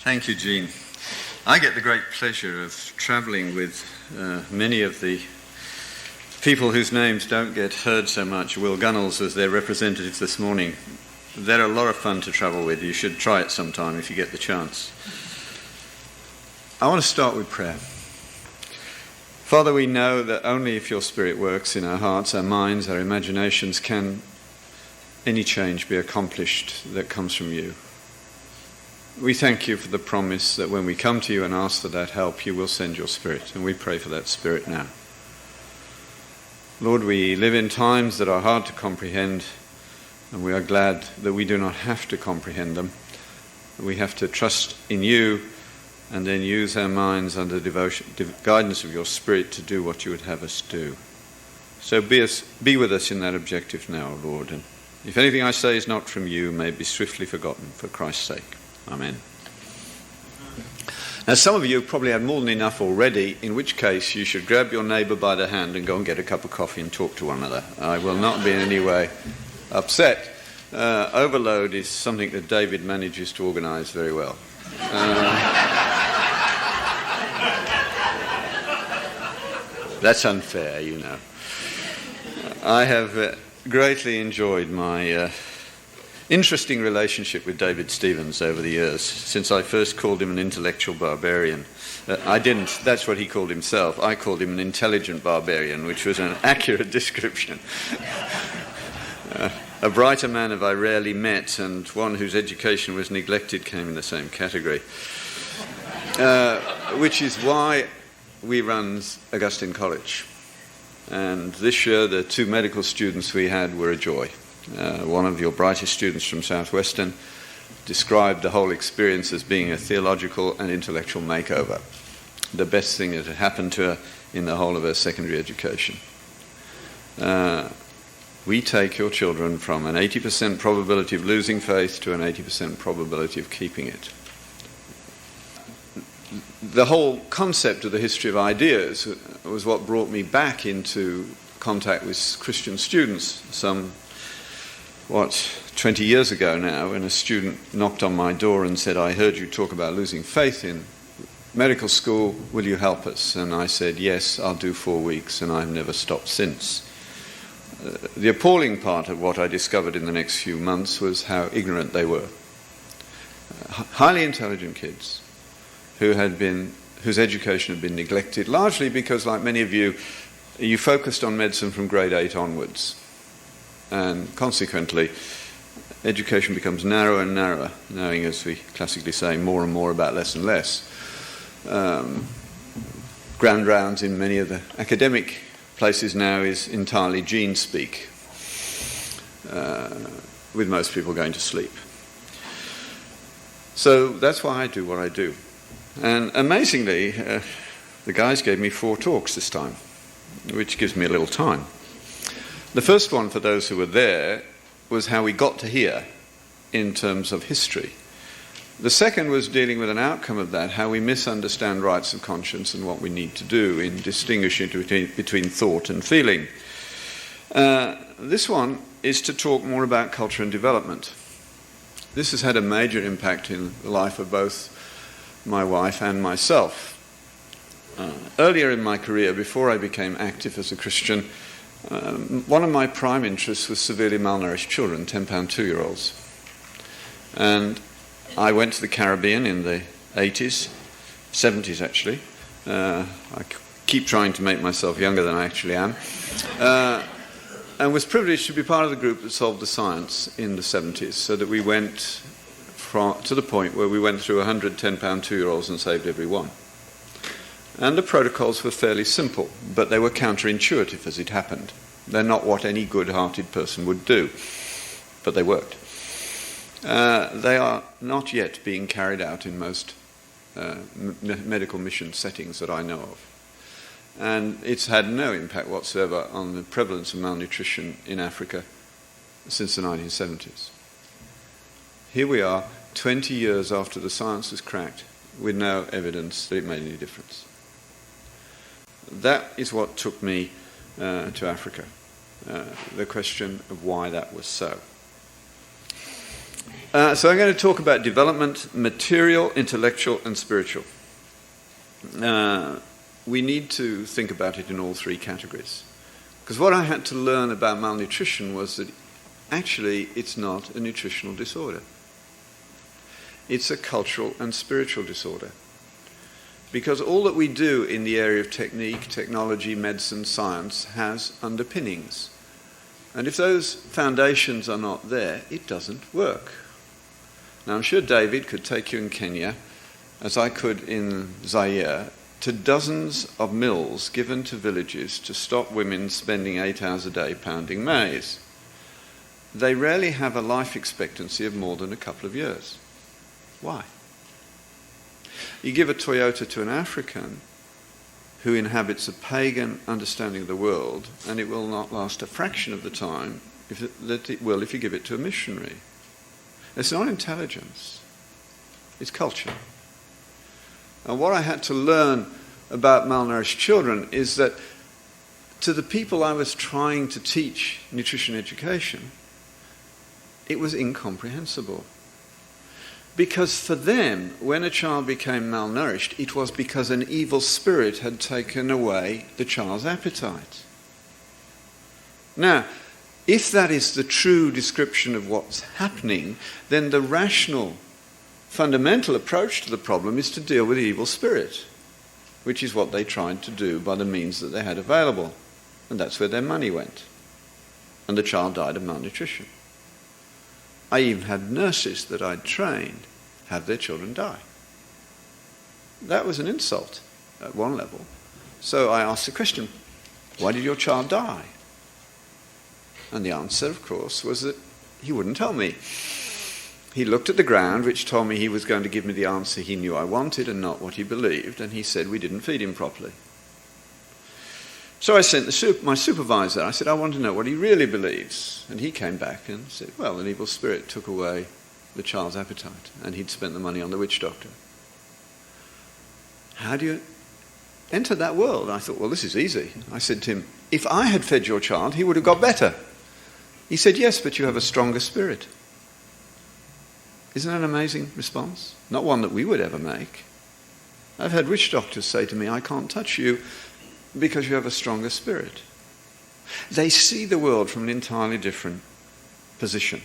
Thank you, Jean. I get the great pleasure of travelling with many of the people whose names don't get heard so much. Will Gunnells as their representatives this morning. They're a lot of fun to travel with. You should try it sometime if you get the chance. I want to start with prayer. Father, we know that only if your Spirit works in our hearts, our minds, our imaginations, can any change be accomplished that comes from you. We thank you for the promise that when we come to you and ask for that help, you will send your Spirit, and we pray for that Spirit now. Lord, we live in times that are hard to comprehend, and we are glad that we do not have to comprehend them. We have to trust in you and then use our minds under guidance of your Spirit to do what you would have us do. So be with us in that objective now, Lord. And if anything I say is not from you, may it be swiftly forgotten for Christ's sake. Amen. Now, some of you probably had more than enough already, in which case you should grab your neighbour by the hand and go and get a cup of coffee and talk to one another. I will not be in any way upset. Overload is something that David manages to organise very well. That's unfair, you know. I have greatly enjoyed my interesting relationship with David Stevens over the years, since I first called him an intellectual barbarian. I didn't, that's what he called himself. I called him an intelligent barbarian, which was an accurate description. A brighter man have I rarely met, and one whose education was neglected came in the same category. Which is why we run Augustine College. And this year the 2 medical students we had were a joy. One of your brightest students from Southwestern described the whole experience as being a theological and intellectual makeover. The best thing that had happened to her in the whole of her secondary education. We take your children from an 80% probability of losing faith to an 80% probability of keeping it. The whole concept of the history of ideas was what brought me back into contact with Christian students some 20 years ago now, when a student knocked on my door and said, "I heard you talk about losing faith in medical school, will you help us?" And I said, "Yes, I'll do 4 weeks," and I've never stopped since. The appalling part of what I discovered in the next few months was how ignorant they were. Highly intelligent kids whose education had been neglected, largely because, like many of you, you focused on medicine from grade 8 onwards. And consequently, education becomes narrower and narrower, knowing, as we classically say, more and more about less and less. Grand rounds in many of the academic places now is entirely gene speak, with most people going to sleep. So that's why I do what I do. And amazingly, the guys gave me 4 talks this time, which gives me a little time. The first one, for those who were there, was how we got to here in terms of history. The second was dealing with an outcome of that, how we misunderstand rights of conscience and what we need to do in distinguishing between thought and feeling. This one is to talk more about culture and development. This has had a major impact in the life of both my wife and myself. Earlier in my career, before I became active as a Christian, one of my prime interests was severely malnourished children, 10-pound 2-year-olds. And I went to the Caribbean in the 80s, 70s actually. I keep trying to make myself younger than I actually am. And was privileged to be part of the group that solved the science in the 70s, so that we went to the point where we went through 100 10-pound 2-year-olds and saved every one. And the protocols were fairly simple, but they were counterintuitive as it happened. They're not what any good-hearted person would do, but they worked. They are not yet being carried out in most medical mission settings that I know of. And it's had no impact whatsoever on the prevalence of malnutrition in Africa since the 1970s. Here we are, 20 years after the science was cracked, with no evidence that it made any difference. That is what took me to Africa, the question of why that was so. So I'm going to talk about development, material, intellectual, and spiritual. We need to think about it in all three categories. Because what I had to learn about malnutrition was that actually it's not a nutritional disorder. It's a cultural and spiritual disorder. Because all that we do in the area of technique, technology, medicine, science has underpinnings. And if those foundations are not there, it doesn't work. Now, I'm sure David could take you in Kenya, as I could in Zaire, to dozens of mills given to villages to stop women spending 8 hours a day pounding maize. They rarely have a life expectancy of more than a couple of years. Why? You give a Toyota to an African who inhabits a pagan understanding of the world, and it will not last a fraction of the time that it will if you give it to a missionary. It's not intelligence, it's culture. And what I had to learn about malnourished children is that to the people I was trying to teach nutrition education, it was incomprehensible. Because for them, when a child became malnourished, it was because an evil spirit had taken away the child's appetite. Now, if that is the true description of what's happening, then the rational, fundamental approach to the problem is to deal with the evil spirit, which is what they tried to do by the means that they had available. And that's where their money went. And the child died of malnutrition. I even had nurses that I'd trained have their children die. That was an insult at one level. So I asked the question, why did your child die? And the answer, of course, was that he wouldn't tell me. He looked at the ground, which told me he was going to give me the answer he knew I wanted and not what he believed, and he said we didn't feed him properly. So I sent my supervisor. I said, I want to know what he really believes. And he came back and said, well, an evil spirit took away the child's appetite, and he'd spent the money on the witch doctor. How do you enter that world? I thought, well, this is easy. I said to him, if I had fed your child, he would have got better. He said, yes, but you have a stronger spirit. Isn't that an amazing response? Not one that we would ever make. I've had witch doctors say to me, I can't touch you because you have a stronger spirit. They see the world from an entirely different position.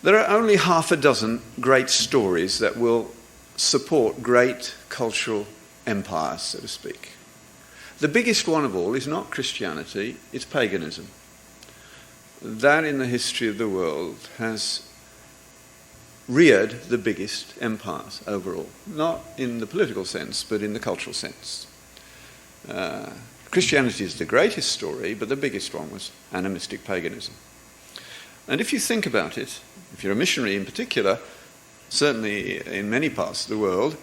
There are only half a dozen great stories that will support great cultural empires, so to speak. The biggest one of all is not Christianity, it's paganism. That in the history of the world has reared the biggest empires overall, not in the political sense, but in the cultural sense. Christianity is the greatest story, but the biggest one was animistic paganism. And if you think about it, if you're a missionary in particular, certainly in many parts of the world,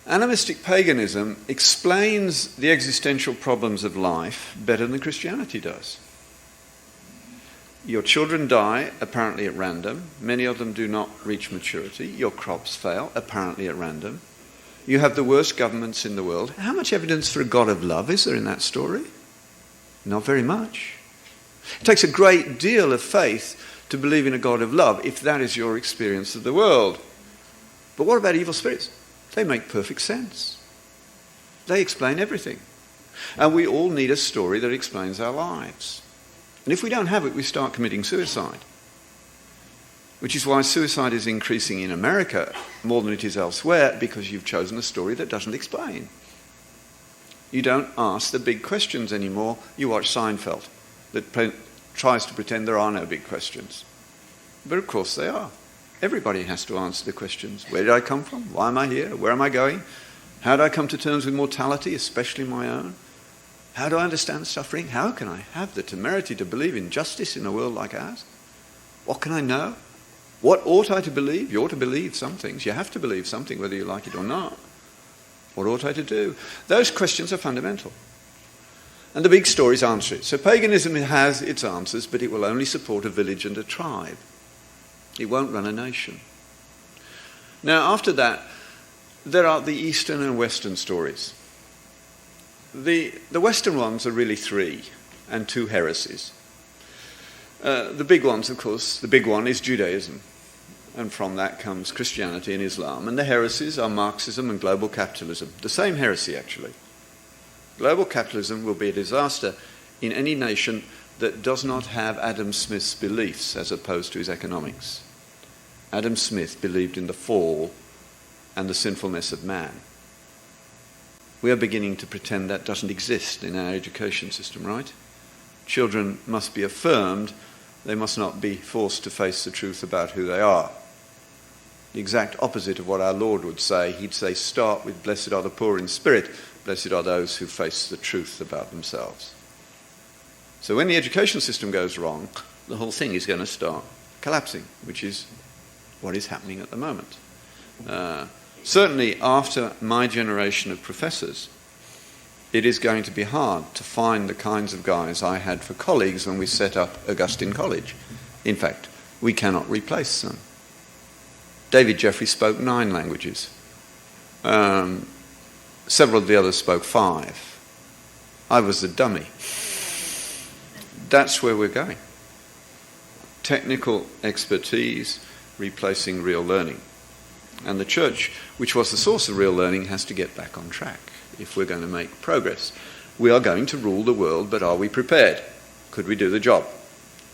animistic paganism explains the existential problems of life better than Christianity does. Your children die, apparently at random. Many of them do not reach maturity. Your crops fail, apparently at random. You have the worst governments in the world. How much evidence for a God of love is there in that story? Not very much. It takes a great deal of faith to believe in a God of love if that is your experience of the world. But what about evil spirits? They make perfect sense. They explain everything. And we all need a story that explains our lives. And if we don't have it, we start committing suicide. Which is why suicide is increasing in America more than it is elsewhere, because you've chosen a story that doesn't explain. You don't ask the big questions anymore. You watch Seinfeld, that tries to pretend there are no big questions. But of course they are. Everybody has to answer the questions. Where did I come from? Why am I here? Where am I going? How do I come to terms with mortality, especially my own? How do I understand suffering? How can I have the temerity to believe in justice in a world like ours? What can I know? What ought I to believe? You ought to believe some things. You have to believe something, whether you like it or not. What ought I to do? Those questions are fundamental. And the big stories answer it. So paganism has its answers, but it will only support a village and a tribe. It won't run a nation. Now, after that, there are the Eastern and Western stories. The Western ones are really three, and two heresies. The big ones, of course, the big one is Judaism. and from that comes Christianity and Islam. And the heresies are Marxism and global capitalism. The same heresy, actually. Global capitalism will be a disaster in any nation that does not have Adam Smith's beliefs as opposed to his economics. Adam Smith believed in the fall and the sinfulness of man. We are beginning to pretend that doesn't exist in our education system, right? Children must be affirmed. They must not be forced to face the truth about who they are. The exact opposite of what our Lord would say. He'd say, start with blessed are the poor in spirit, blessed are those who face the truth about themselves. So when the education system goes wrong, the whole thing is going to start collapsing, which is what is happening at the moment. Certainly after my generation of professors, it is going to be hard to find the kinds of guys I had for colleagues when we set up Augustine College. In fact, we cannot replace them. David Jeffrey spoke 9 languages. Several of the others spoke 5. I was the dummy. That's where we're going. Technical expertise replacing real learning. And the church, which was the source of real learning, has to get back on track if we're going to make progress. We are going to rule the world, but are we prepared? Could we do the job?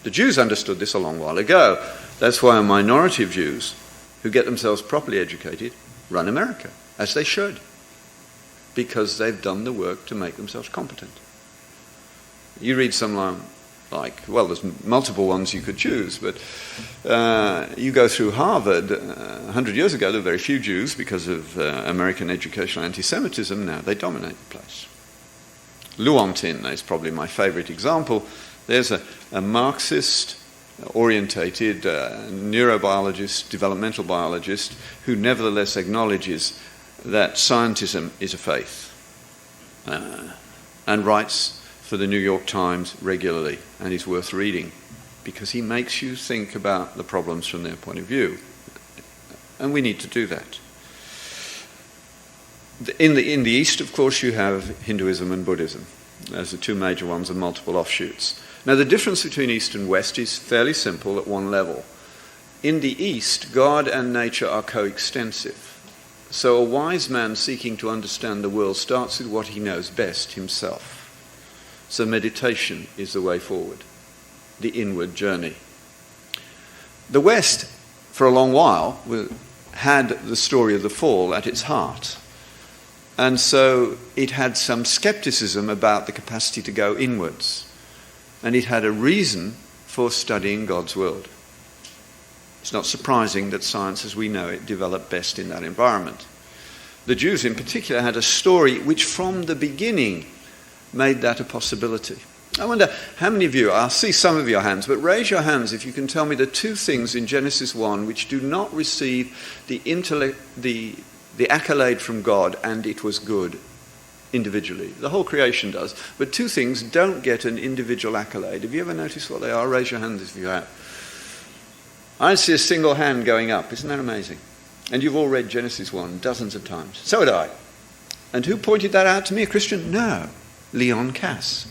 The Jews understood this a long while ago. That's why a minority of Jews who get themselves properly educated run America, as they should, because they've done the work to make themselves competent. You read someone like, well, there's multiple ones you could choose, but you go through Harvard. 100 years ago, there were very few Jews because of American educational anti-Semitism. Now they dominate the place. Lewontin is probably my favorite example. There's a Marxist-orientated neurobiologist, developmental biologist, who nevertheless acknowledges that scientism is a faith and writes for the New York Times regularly, and is worth reading because he makes you think about the problems from their point of view. And we need to do that. In the East, of course, you have Hinduism and Buddhism as the 2 major ones and multiple offshoots. Now, the difference between East and West is fairly simple at one level. In the East, God and nature are coextensive. So a wise man seeking to understand the world starts with what he knows best, himself. So meditation is the way forward, the inward journey. The West, for a long while, had the story of the fall at its heart. And so it had some skepticism about the capacity to go inwards. And it had a reason for studying God's world. It's not surprising that science as we know it developed best in that environment. The Jews in particular had a story which from the beginning made that a possibility. I wonder how many of you, I'll see some of your hands, but raise your hands if you can tell me the 2 things in Genesis 1 which do not receive the accolade from God, and it was good, individually. The whole creation does. But 2 things don't get an individual accolade. Have you ever noticed what they are? Raise your hands if you have. I see a single hand going up. Isn't that amazing? And you've all read Genesis 1 dozens of times. So had I. And who pointed that out to me? A Christian? No. Leon Cass,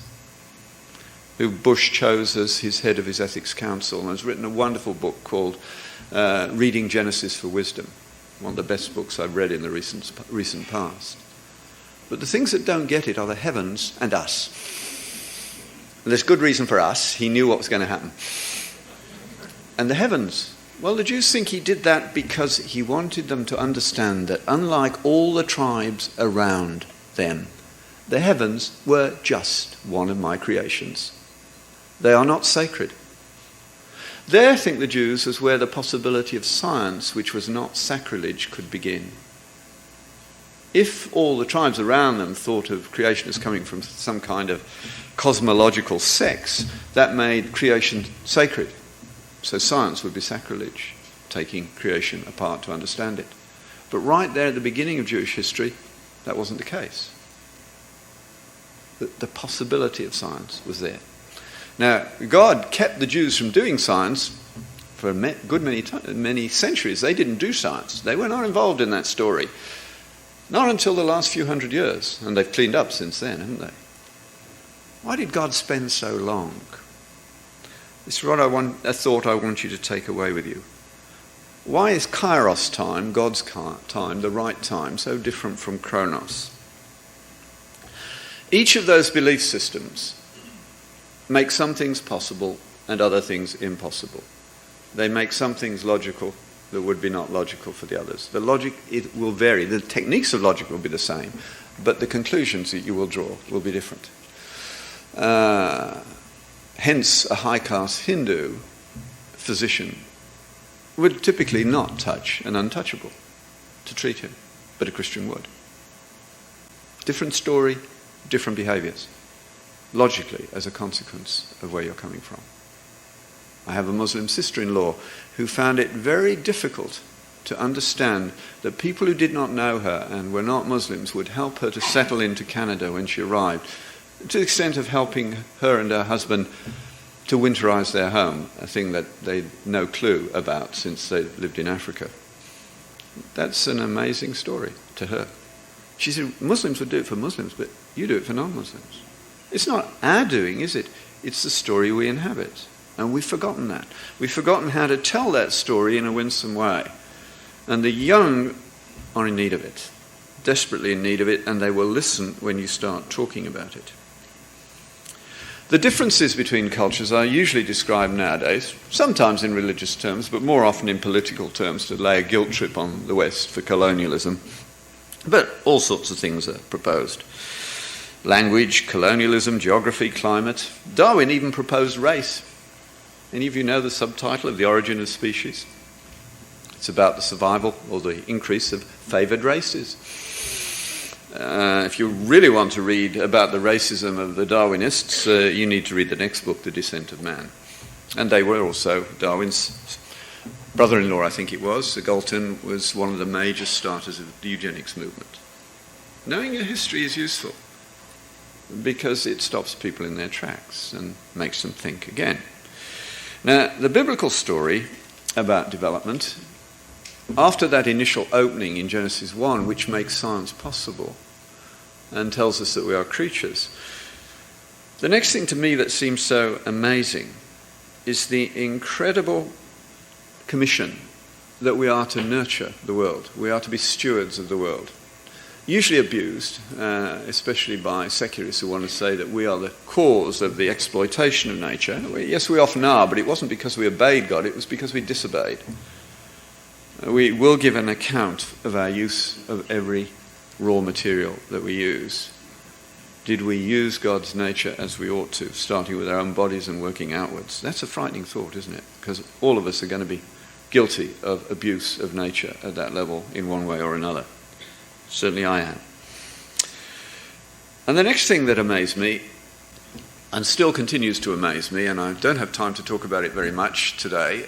who Bush chose as his head of his ethics council, and has written a wonderful book called Reading Genesis for Wisdom, one of the best books I've read in the recent past. But the things that don't get it are the heavens and us. And there's good reason for us. He knew what was going to happen. And the heavens, well, the Jews think he did that because he wanted them to understand that unlike all the tribes around them, the heavens were just one of my creations. They are not sacred. There, think the Jews, was where the possibility of science, which was not sacrilege, could begin. If all the tribes around them thought of creation as coming from some kind of cosmological sex, that made creation sacred. So science would be sacrilege, taking creation apart to understand it. But right there at the beginning of Jewish history, that wasn't the case. The possibility of science was there. Now, God kept the Jews from doing science for a good many centuries. They didn't do science. They were not involved in that story. Not until the last few hundred years. And they've cleaned up since then, haven't they? Why did God spend so long? This is what a thought I want you to take away with you. Why is Kairos time, God's time, the right time, so different from Chronos? Each of those belief systems make some things possible and other things impossible. They make some things logical that would be not logical for the others. The logic, it will vary. The techniques of logic will be the same, but the conclusions that you will draw will be different. Hence, a high-caste Hindu physician would typically not touch an untouchable to treat him, but a Christian would. Different story, different behaviors, logically, as a consequence of where you're coming from. I have a Muslim sister-in-law who found it very difficult to understand that people who did not know her and were not Muslims would help her to settle into Canada when she arrived, to the extent of helping her and her husband to winterize their home, a thing that they had no clue about since they lived in Africa. That's an amazing story to her. She said, Muslims would do it for Muslims, but you do it for non-Muslims. It's not our doing, is it? It's the story we inhabit. And we've forgotten that. We've forgotten how to tell that story in a winsome way. And the young are in need of it, desperately in need of it, and they will listen when you start talking about it. The differences between cultures are usually described nowadays, sometimes in religious terms, but more often in political terms, to lay a guilt trip on the West for colonialism. But all sorts of things are proposed. Language, colonialism, geography, climate. Darwin even proposed race. Any of you know the subtitle of The Origin of Species? It's about the survival or the increase of favoured races. If you really want to read about the racism of the Darwinists, you need to read the next book, The Descent of Man. And they were also, Darwin's brother-in-law, I think it was, Galton, was one of the major starters of the eugenics movement. Knowing your history is useful because it stops people in their tracks and makes them think again. Now, the biblical story about development, after that initial opening in Genesis 1, which makes science possible and tells us that we are creatures, the next thing to me that seems so amazing is the incredible commission that we are to nurture the world. We are to be stewards of the world. Usually abused, especially by secularists who want to say that we are the cause of the exploitation of nature. Yes, we often are, but it wasn't because we obeyed God, it was because we disobeyed. We will give an account of our use of every raw material that we use. Did we use God's nature as we ought to, starting with our own bodies and working outwards? That's a frightening thought, isn't it? Because all of us are going to be guilty of abuse of nature at that level in one way or another. Certainly I am. And the next thing that amazed me, and still continues to amaze me, and I don't have time to talk about it very much today,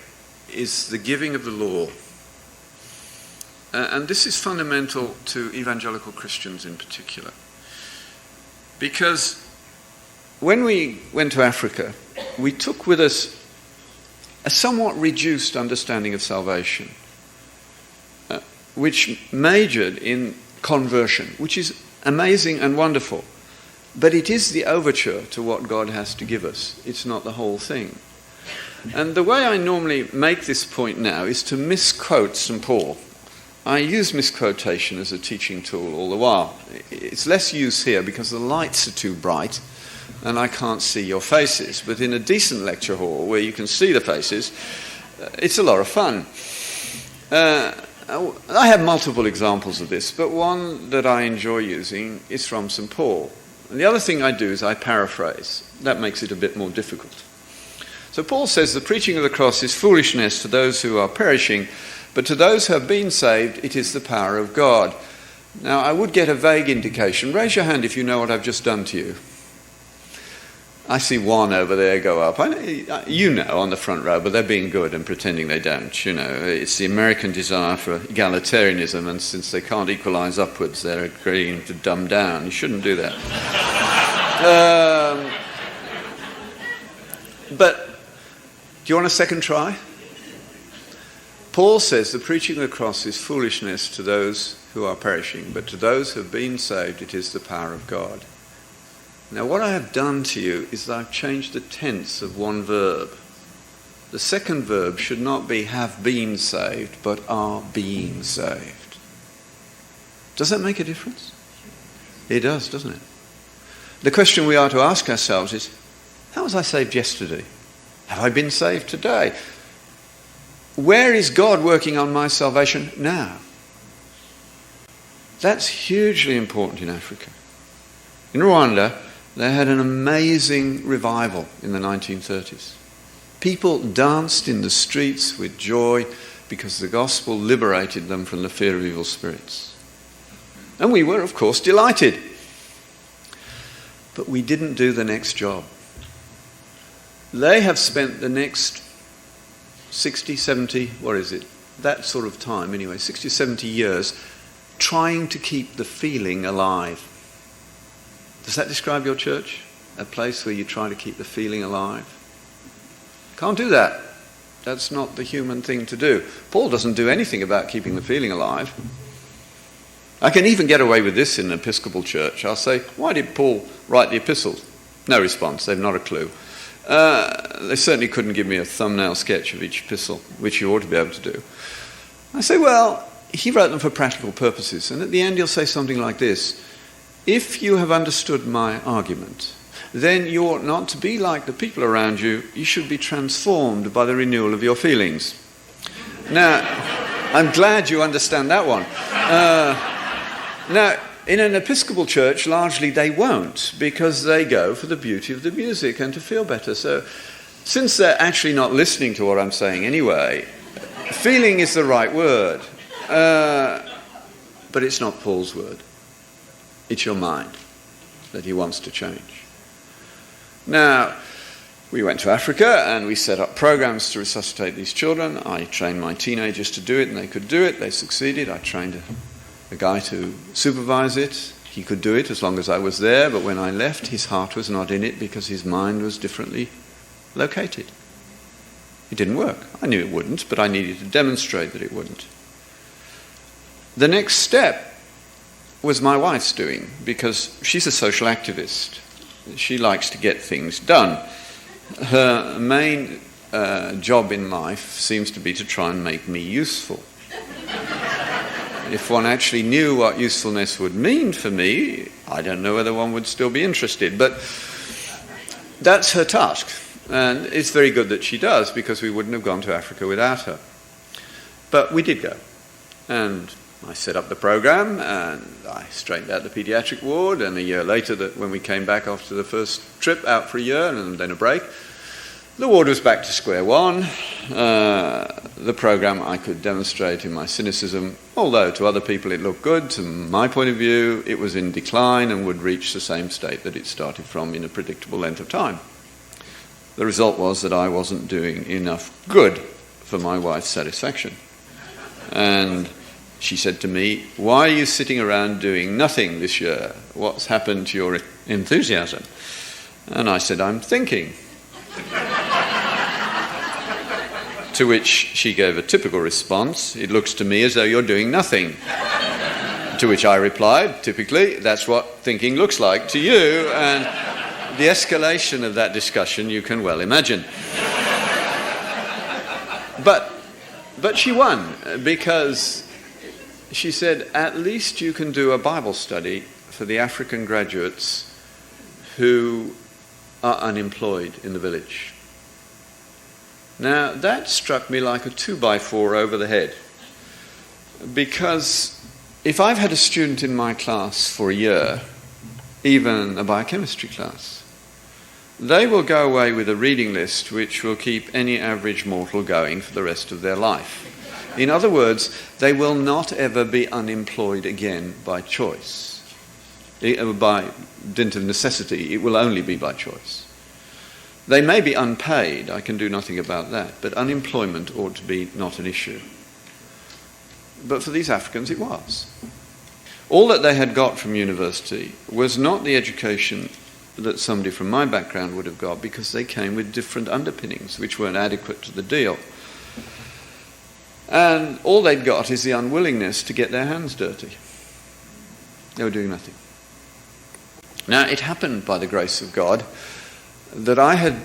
is the giving of the law. And this is fundamental to evangelical Christians in particular. Because when we went to Africa, we took with us a somewhat reduced understanding of salvation, which majored in conversion, which is amazing and wonderful. But it is the overture to what God has to give us. It's not the whole thing. And the way I normally make this point now is to misquote St. Paul. I use misquotation as a teaching tool all the while. It's less use here because the lights are too bright and I can't see your faces. But in a decent lecture hall where you can see the faces, it's a lot of fun. I have multiple examples of this, but one that I enjoy using is from St. Paul. And the other thing I do is I paraphrase. That makes it a bit more difficult. So Paul says the preaching of the cross is foolishness to those who are perishing, but to those who have been saved, it is the power of God. Now, I would get a vague indication. Raise your hand if you know what I've just done to you. I see one over there go up. You know, on the front row, but they're being good and pretending they don't. You know, it's the American desire for egalitarianism, and since they can't equalise upwards, they're agreeing to dumb down. You shouldn't do that. But do you want a second try? Paul says the preaching of the cross is foolishness to those who are perishing, but to those who have been saved, it is the power of God. Now, what I have done to you is I've changed the tense of one verb. the second verb should not be have been saved, but are being saved. Does that make a difference? It does, doesn't it? The question we are to ask ourselves is, how was I saved yesterday? Have I been saved today? Where is God working on my salvation now? That's hugely important in Africa. In Rwanda, they had an amazing revival in the 1930s. People danced in the streets with joy because the gospel liberated them from the fear of evil spirits. And we were, of course, delighted. But we didn't do the next job. They have spent the next 60, 70, that sort of time anyway, 60, 70 years, trying to keep the feeling alive. Does that describe your church? A place where you try to keep the feeling alive? Can't do that. That's not the human thing to do. Paul doesn't do anything about keeping the feeling alive. I can even get away with this in an Episcopal church. I'll say, why did Paul write the epistles? No response. They've not a clue. They certainly couldn't give me a thumbnail sketch of each epistle, which you ought to be able to do. I say, well, he wrote them for practical purposes. And at the end he'll say something like this: if you have understood my argument, then you ought not to be like the people around you. You should be transformed by the renewal of your feelings. Now, I'm glad you understand that one. Now, in an Episcopal church, largely they won't, because they go for the beauty of the music and to feel better. So, since they're actually not listening to what I'm saying anyway, feeling is the right word. But it's not Paul's word. It's your mind that he wants to change. Now, we went to Africa and we set up programs to resuscitate these children. I trained my teenagers to do it and they could do it. They succeeded. I trained a guy to supervise it. He could do it as long as I was there, but when I left, his heart was not in it because his mind was differently located. It didn't work. I knew it wouldn't, but I needed to demonstrate that it wouldn't. The next step was my wife's doing, because she's a social activist. She likes to get things done. Her main job in life seems to be to try and make me useful. If one actually knew what usefulness would mean for me, I don't know whether one would still be interested. But that's her task. And it's very good that she does, because we wouldn't have gone to Africa without her. But we did go. And I set up the program, and I straightened out the pediatric ward, and a year later, when we came back after the first trip, out for a year and then a break, the ward was back to square one. The program, I could demonstrate in my cynicism, although to other people it looked good, to my point of view, it was in decline and would reach the same state that it started from in a predictable length of time. The result was that I wasn't doing enough good for my wife's satisfaction. And she said to me, "Why are you sitting around doing nothing this year? What's happened to your enthusiasm?" And I said, "I'm thinking." To which she gave a typical response: "It looks to me as though you're doing nothing." To which I replied, typically, "That's what thinking looks like to you." And the escalation of that discussion you can well imagine. But she won, because she said, "At least you can do a Bible study for the African graduates who are unemployed in the village." Now, that struck me like a 2x4 over the head, because if I've had a student in my class for a year, even a biochemistry class, they will go away with a reading list which will keep any average mortal going for the rest of their life. In other words, they will not ever be unemployed again by choice. By dint of necessity, it will only be by choice. They may be unpaid, I can do nothing about that, but unemployment ought to be not an issue. But for these Africans it was. All that they had got from university was not the education that somebody from my background would have got, because they came with different underpinnings which weren't adequate to the deal. And all they'd got is the unwillingness to get their hands dirty. They were doing nothing. Now, it happened by the grace of God that I had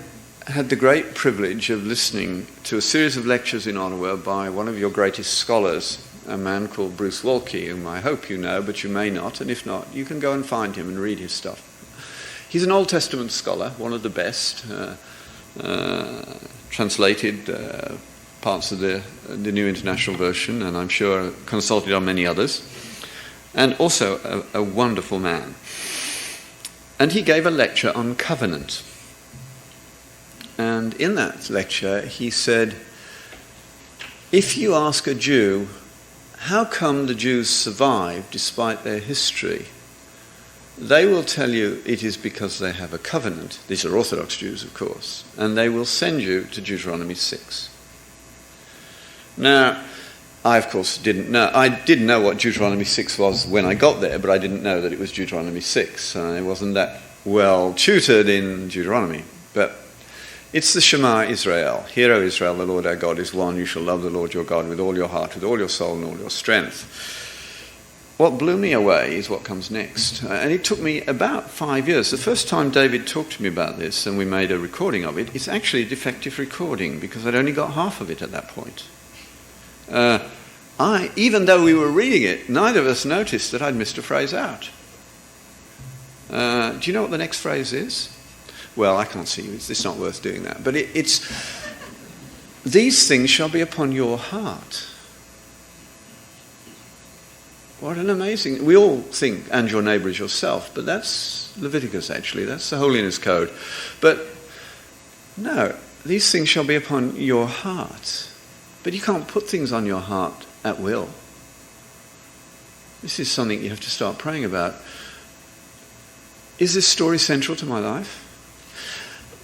had the great privilege of listening to a series of lectures in Ottawa by one of your greatest scholars, a man called Bruce Waltke, whom I hope you know, but you may not, and if not, you can go and find him and read his stuff. He's an Old Testament scholar, one of the best, translated parts of the New International Version, and I'm sure consulted on many others, and also a wonderful man. And he gave a lecture on covenant. And in that lecture, he said, if you ask a Jew, how come the Jews survive despite their history? They will tell you it is because they have a covenant. These are Orthodox Jews, of course. And they will send you to Deuteronomy 6. Now, I, of course, didn't know. I did know what Deuteronomy 6 was when I got there, but I didn't know that it was Deuteronomy 6. I wasn't that well tutored in Deuteronomy. But it's the Shema Israel. Hear, O Israel, the Lord our God is one. You shall love the Lord your God with all your heart, with all your soul and all your strength. What blew me away is what comes next. And it took me about 5 years. The first time David talked to me about this and we made a recording of it, it's actually a defective recording because I'd only got half of it at that point. Even though we were reading it, neither of us noticed that I'd missed a phrase out. Do you know what the next phrase is? Well, I can't see you. It's not worth doing that. But it's, these things shall be upon your heart. What an amazing... We all think, and your neighbour is yourself, but that's Leviticus, actually. That's the Holiness Code. But no, these things shall be upon your heart. But you can't put things on your heart at will. This is something you have to start praying about. Is this story central to my life?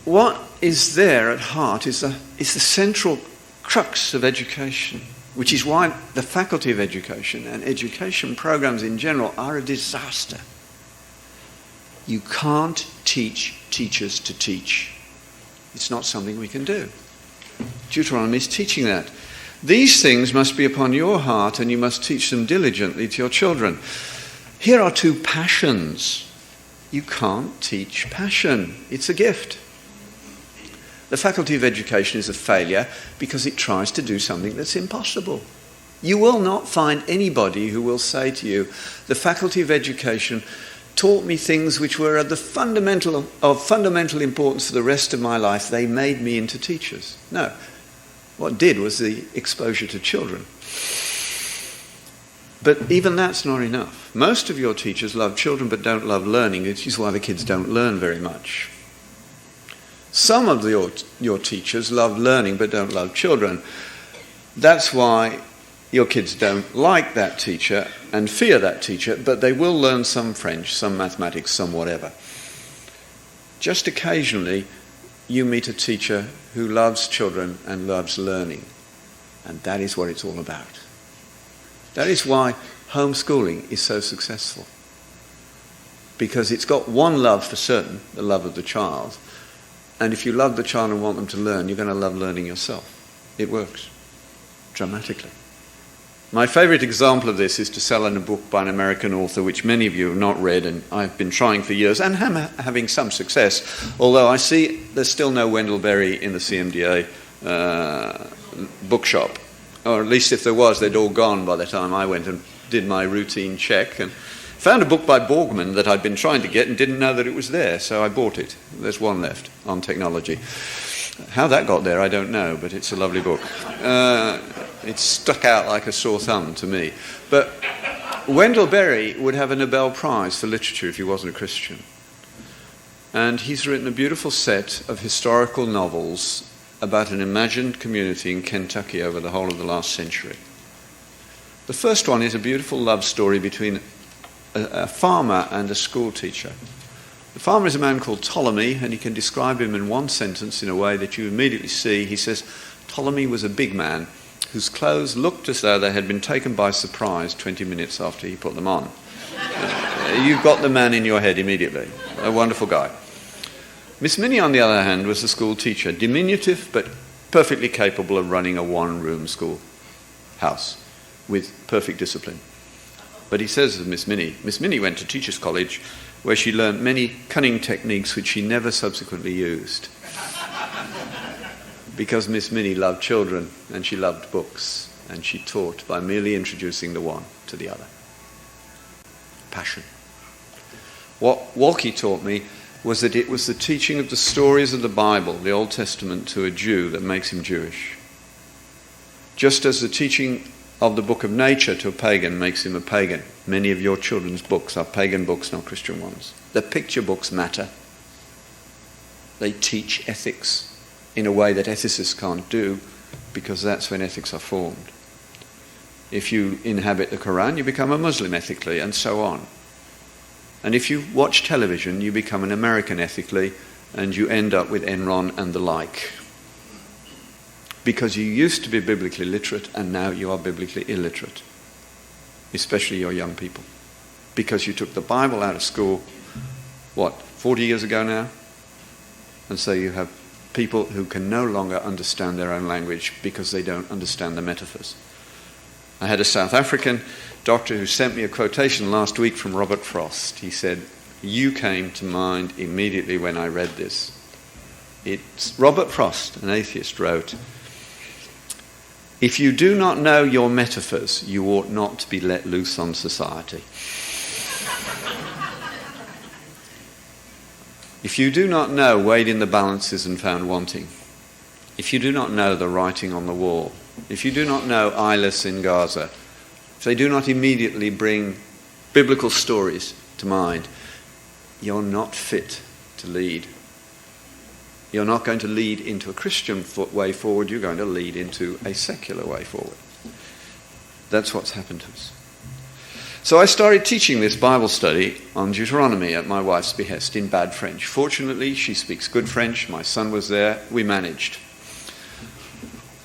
What is there at heart is the central crux of education, which is why the Faculty of Education and education programs in general are a disaster. You can't teach teachers to teach. It's not something we can do. Deuteronomy is teaching that. These things must be upon your heart, and you must teach them diligently to your children. Here are two passions. You can't teach passion. It's a gift. The Faculty of Education is a failure because it tries to do something that's impossible. You will not find anybody who will say to you, the Faculty of Education taught me things which were of fundamental importance for the rest of my life. They made me into teachers. No. What did was the exposure to children. But even that's not enough. Most of your teachers love children but don't love learning, which is why the kids don't learn very much. Some of your teachers love learning but don't love children. That's why your kids don't like that teacher and fear that teacher, but they will learn some French, some mathematics, some whatever. Just occasionally, you meet a teacher who loves children and loves learning. And that is what it's all about. That is why homeschooling is so successful. Because it's got one love for certain, the love of the child. And if you love the child and want them to learn, you're going to love learning yourself. It works dramatically. My favourite example of this is to sell in a book by an American author, which many of you have not read, and I've been trying for years, and having some success, although I see there's still no Wendell Berry in the CMDA bookshop. Or at least if there was, they'd all gone by the time I went and did my routine check. And found a book by Borgman that I'd been trying to get and didn't know that it was there, so I bought it. There's one left on technology. How that got there, I don't know, but it's a lovely book. It stuck out like a sore thumb to me. But Wendell Berry would have a Nobel Prize for literature if he wasn't a Christian. And he's written a beautiful set of historical novels about an imagined community in Kentucky over the whole of the last century. The first one is a beautiful love story between a farmer and a school teacher. The farmer is a man called Ptolemy, and he can describe him in one sentence in a way that you immediately see. He says, Ptolemy was a big man whose clothes looked as though they had been taken by surprise 20 minutes after he put them on. You've got the man in your head immediately. A wonderful guy. Miss Minnie, on the other hand, was a school teacher, diminutive but perfectly capable of running a one-room school house with perfect discipline. But he says of Miss Minnie went to Teachers' College where she learnt many cunning techniques which she never subsequently used. because Miss Minnie loved children and she loved books, and she taught by merely introducing the one to the other. Passion. What Walkie taught me was that it was the teaching of the stories of the Bible, the Old Testament, to a Jew that makes him Jewish. Just as the teaching of the book of nature to a pagan makes him a pagan. Many of your children's books are pagan books, not Christian ones. The picture books matter. They teach ethics in a way that ethicists can't do, because that's when ethics are formed. If you inhabit the Quran, you become a Muslim ethically, and so on. And if you watch television, you become an American ethically, and you end up with Enron and the like. Because you used to be biblically literate, and now you are biblically illiterate. Especially your young people. Because you took the Bible out of school, 40 years ago now? And so you have people who can no longer understand their own language because they don't understand the metaphors. I had a South African doctor who sent me a quotation last week from Robert Frost. He said, "You came to mind immediately when I read this." It's Robert Frost, an atheist, wrote, "If you do not know your metaphors, you ought not to be let loose on society." If you do not know, weighed in the balances and found wanting. If you do not know the writing on the wall. If you do not know eyeless in Gaza. If they do not immediately bring biblical stories to mind, you're not fit to lead. You're not going to lead into a Christian way forward, you're going to lead into a secular way forward. That's what's happened to us. So I started teaching this Bible study on Deuteronomy at my wife's behest in bad French. Fortunately, she speaks good French. My son was there. We managed.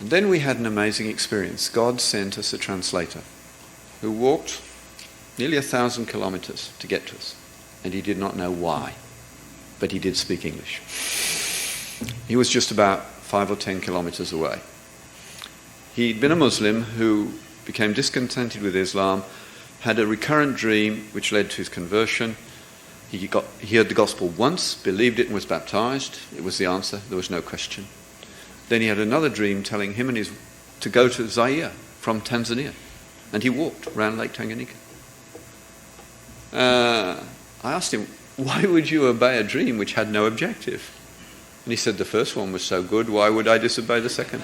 And then we had an amazing experience. God sent us a translator who walked nearly 1,000 kilometers to get to us. And he did not know why, but he did speak English. He was just about 5 or 10 kilometers away. He'd been a Muslim who became discontented with Islam, had a recurrent dream which led to his conversion. He heard the gospel once, believed it and was baptized. It was the answer. There was no question. Then he had another dream telling him and to go to Zaire from Tanzania. And he walked around Lake Tanganyika. I asked him, why would you obey a dream which had no objective? And he said, the first one was so good, why would I disobey the second?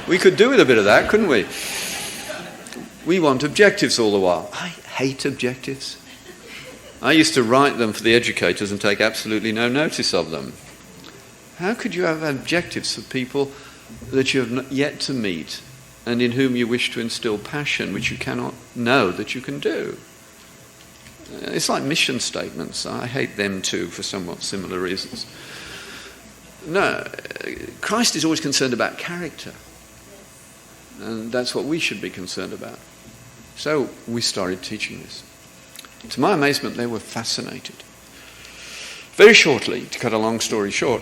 We could do with a bit of that, couldn't we? We want objectives all the while. I hate objectives. I used to write them for the educators and take absolutely no notice of them. How could you have objectives for people that you have not yet to meet and in whom you wish to instill passion which you cannot know that you can do? It's like mission statements. I hate them too for somewhat similar reasons. No, Christ is always concerned about character. And that's what we should be concerned about. So we started teaching this. To my amazement, they were fascinated. Very shortly, to cut a long story short,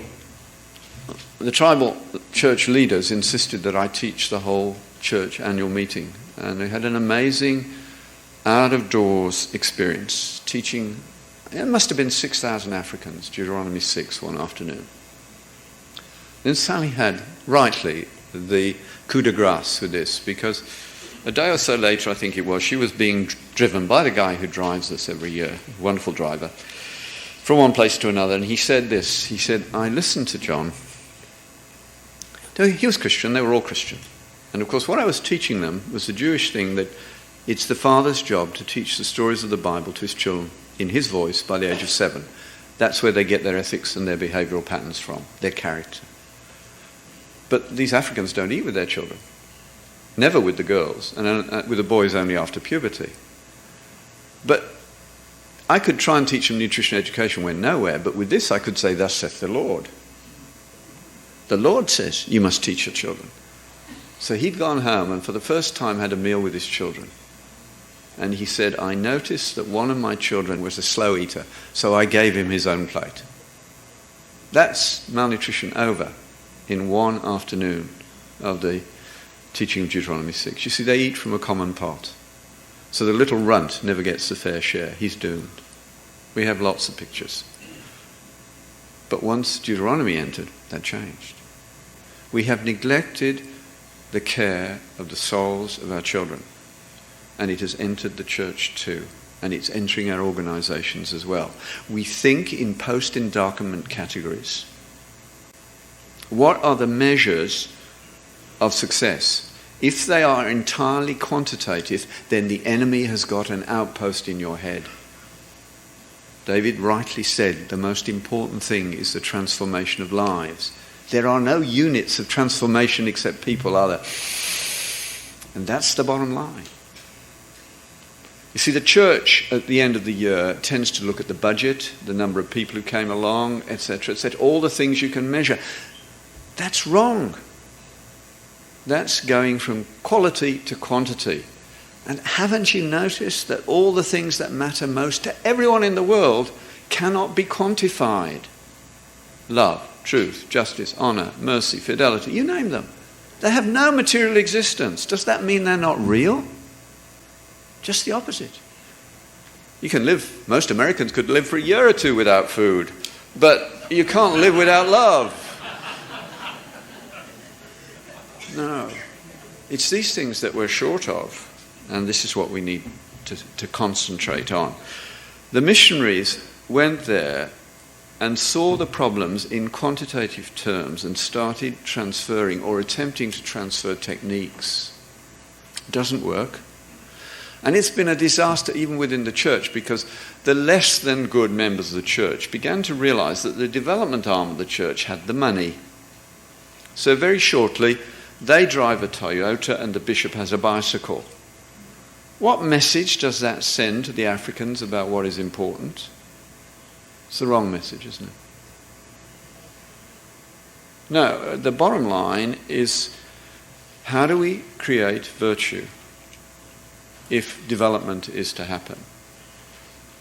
the tribal church leaders insisted that I teach the whole church annual meeting. And we had an amazing out-of-doors experience, teaching, it must have been 6,000 Africans, Deuteronomy 6, one afternoon. Then Sally had, rightly, the coup de grace with this, because a day or so later, I think it was, she was being driven by the guy who drives us every year, wonderful driver, from one place to another. And he said this, he said, I listened to John. He was Christian, they were all Christian. And of course, what I was teaching them was the Jewish thing that it's the father's job to teach the stories of the Bible to his children in his voice by the age of 7. That's where they get their ethics and their behavioral patterns from, their character. But these Africans don't eat with their children. Never with the girls, and with the boys only after puberty. But I could try and teach them nutrition education, went nowhere, but with this I could say, thus saith the Lord. The Lord says, you must teach your children. So he'd gone home and for the first time had a meal with his children. And he said, I noticed that one of my children was a slow eater, so I gave him his own plate. That's malnutrition over in one afternoon of the teaching of Deuteronomy 6. You see, they eat from a common pot. So the little runt never gets the fair share. He's doomed. We have lots of pictures. But once Deuteronomy entered, that changed. We have neglected the care of the souls of our children. And it has entered the church too. And it's entering our organizations as well. We think in post-endowment categories. What are the measures of success? If they are entirely quantitative, then the enemy has got an outpost in your head. David rightly said the most important thing is the transformation of lives. There are no units of transformation except people, are there? And that's the bottom line. You see, the church at the end of the year tends to look at the budget, the number of people who came along, etc., all the things you can measure. That's wrong. That's going from quality to quantity. And haven't you noticed that all the things that matter most to everyone in the world cannot be quantified? Love, truth, justice, honor, mercy, fidelity, you name them. They have no material existence. Does that mean they're not real? Just the opposite. You can live, most Americans could live for a year or two without food, but you can't live without love. No. It's these things that we're short of, and this is what we need to concentrate on. The missionaries went there and saw the problems in quantitative terms and started transferring or attempting to transfer techniques. It doesn't work. And it's been a disaster even within the church, because the less than good members of the church began to realize that the development arm of the church had the money. So very shortly, they drive a Toyota and the bishop has a bicycle. What message does that send to the Africans about what is important? It's the wrong message, isn't it? No, the bottom line is, how do we create virtue if development is to happen?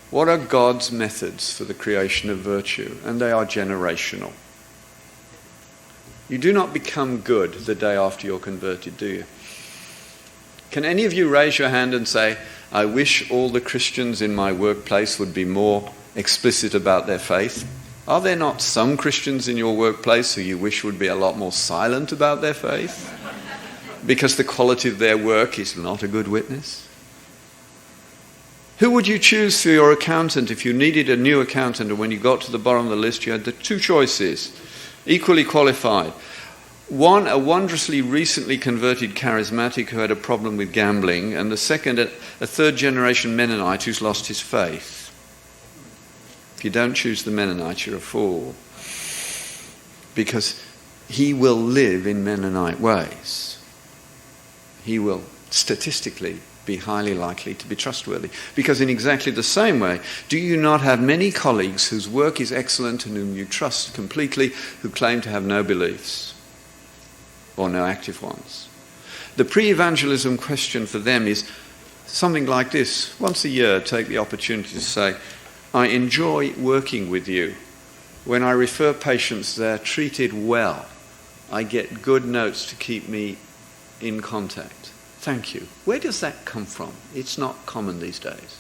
What are God's methods for the creation of virtue? And they are generational. You do not become good the day after you're converted, do you? Can any of you raise your hand and say, I wish all the Christians in my workplace would be more explicit about their faith? Are there not some Christians in your workplace who you wish would be a lot more silent about their faith? Because the quality of their work is not a good witness? Who would you choose for your accountant if you needed a new accountant, and when you got to the bottom of the list you had the two choices, equally qualified? One, a wondrously recently converted charismatic who had a problem with gambling, and the second, a third-generation Mennonite who's lost his faith. If you don't choose the Mennonite, you're a fool, because he will live in Mennonite ways. He will statistically be highly likely to be trustworthy. Because in exactly the same way, do you not have many colleagues whose work is excellent and whom you trust completely, who claim to have no beliefs or no active ones? The pre-evangelism question for them is something like this. Once a year, take the opportunity to say, I enjoy working with you. When I refer patients, they're treated well. I get good notes to keep me in contact. Thank you. Where does that come from? It's not common these days.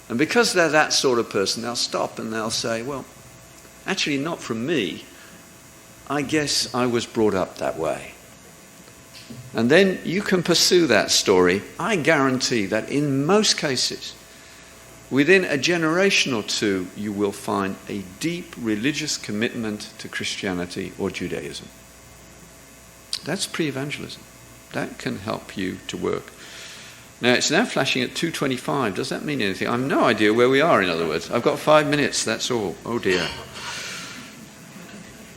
And because they're that sort of person, they'll stop and they'll say, well, actually not from me. I guess I was brought up that way. And then you can pursue that story. I guarantee that in most cases, within a generation or two, you will find a deep religious commitment to Christianity or Judaism. That's pre-evangelism. That can help you to work. Now, it's now flashing at 2:25. Does that mean anything? I have no idea where we are, in other words. I've got 5 minutes, that's all. Oh dear.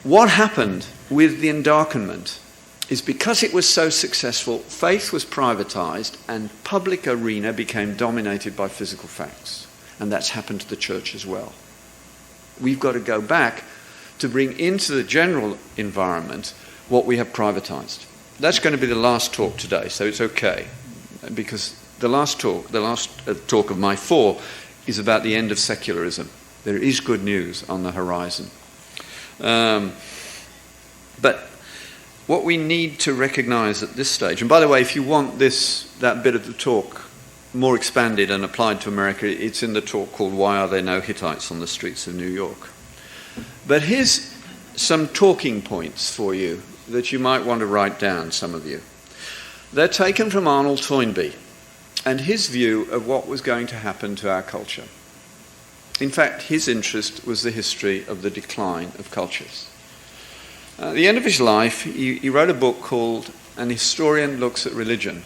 What happened with the endarkenment is, because it was so successful, faith was privatized and public arena became dominated by physical facts. And that's happened to the church as well. We've got to go back to bring into the general environment what we have privatized. That's going to be the last talk today, so it's okay, because the last talk of my 4 is about the end of secularism. There is good news on the horizon. But what we need to recognize at this stage, and by the way, if you want that bit of the talk more expanded and applied to America, it's in the talk called Why Are There No Hittites on the Streets of New York? But here's some talking points for you that you might want to write down, some of you. They're taken from Arnold Toynbee and his view of what was going to happen to our culture. In fact, his interest was the history of the decline of cultures. At the end of his life, he wrote a book called An Historian Looks at Religion.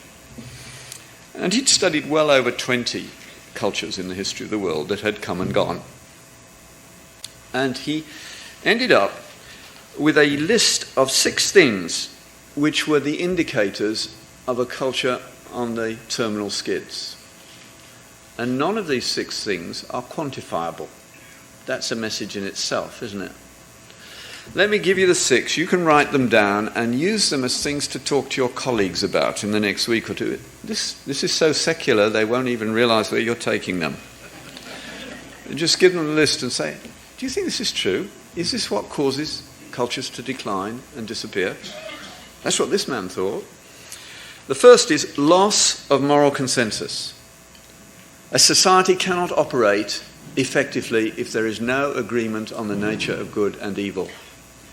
And he'd studied well over 20 cultures in the history of the world that had come and gone. And he ended up with a list of 6 things which were the indicators of a culture on the terminal skids. And none of these 6 things are quantifiable. That's a message in itself, isn't it? Let me give you the 6. You can write them down and use them as things to talk to your colleagues about in the next week or two. This is so secular, they won't even realize where you're taking them. Just give them a list and say, do you think this is true? Is this what causes cultures to decline and disappear? That's what this man thought. The first is loss of moral consensus. A society cannot operate effectively if there is no agreement on the nature of good and evil.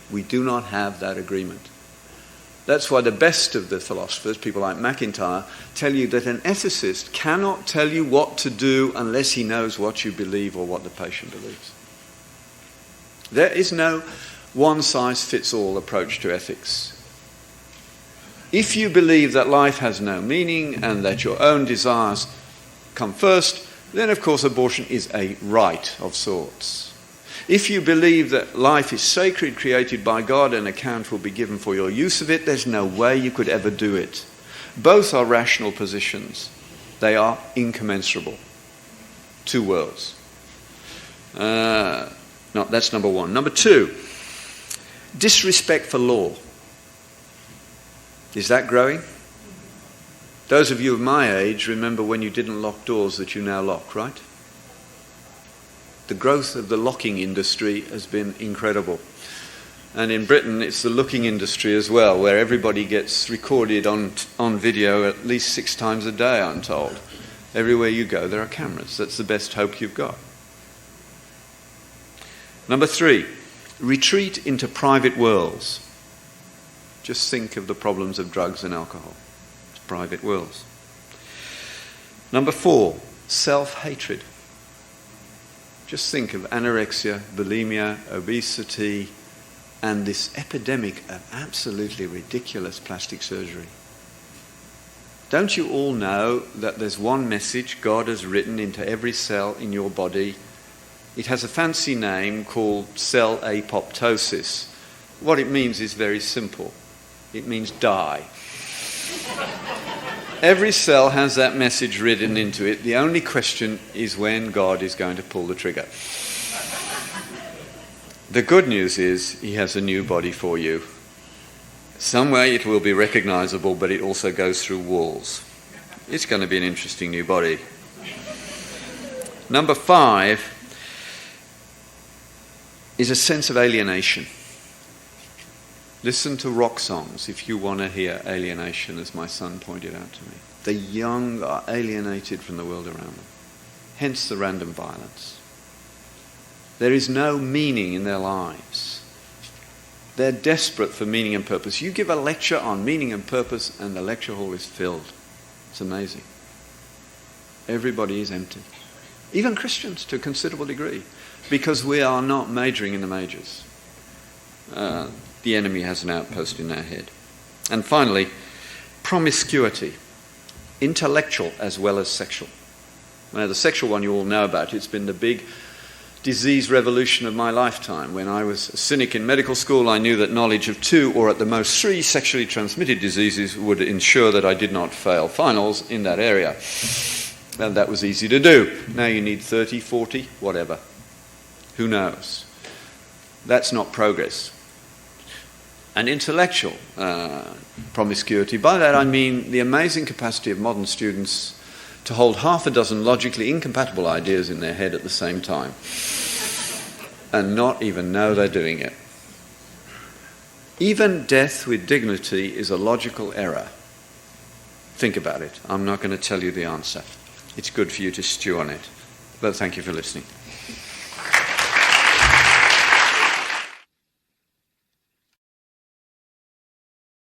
We do not have that agreement. That's why the best of the philosophers, people like MacIntyre, tell you that an ethicist cannot tell you what to do unless he knows what you believe or what the patient believes. There is no one-size-fits-all approach to ethics. If you believe that life has no meaning and that your own desires come first, then of course abortion is a right of sorts. If you believe that life is sacred, created by God, and account will be given for your use of it, there's no way you could ever do it. Both are rational positions. They are incommensurable. 2 worlds. That's number 1. Number 2, disrespect for law. Is that growing? Those of you of my age remember when you didn't lock doors that you now lock, right? The growth of the locking industry has been incredible. And in Britain, it's the looking industry as well, where everybody gets recorded on video at least 6 times a day, I'm told. Everywhere you go, there are cameras. That's the best hope you've got. Number 3, retreat into private worlds. Just think of the problems of drugs and alcohol. It's private worlds. Number 4, self-hatred. Just think of anorexia, bulimia, obesity, and this epidemic of absolutely ridiculous plastic surgery. Don't you all know that there's one message God has written into every cell in your body? It has a fancy name called cell apoptosis. What it means is very simple. It means die. Every cell has that message written into it. The only question is when God is going to pull the trigger. The good news is he has a new body for you. Some way it will be recognizable, but it also goes through walls. It's going to be an interesting new body. Number 5 is a sense of alienation. Listen to rock songs if you want to hear alienation, as my son pointed out to me. The young are alienated from the world around them. Hence the random violence. There is no meaning in their lives. They're desperate for meaning and purpose. You give a lecture on meaning and purpose and the lecture hall is filled. It's amazing. Everybody is empty. Even Christians to a considerable degree. Because we are not majoring in the majors. The enemy has an outpost in their head. And finally, promiscuity, intellectual as well as sexual. Now, the sexual one you all know about. It's been the big disease revolution of my lifetime. When I was a cynic in medical school, I knew that knowledge of 2 or at the most 3 sexually transmitted diseases would ensure that I did not fail finals in that area. And that was easy to do. Now you need 30, 40, whatever. Who knows? That's not progress. And intellectual promiscuity. By that I mean the amazing capacity of modern students to hold half a dozen logically incompatible ideas in their head at the same time and not even know they're doing it. Even death with dignity is a logical error. Think about it. I'm not going to tell you the answer. It's good for you to stew on it. But thank you for listening.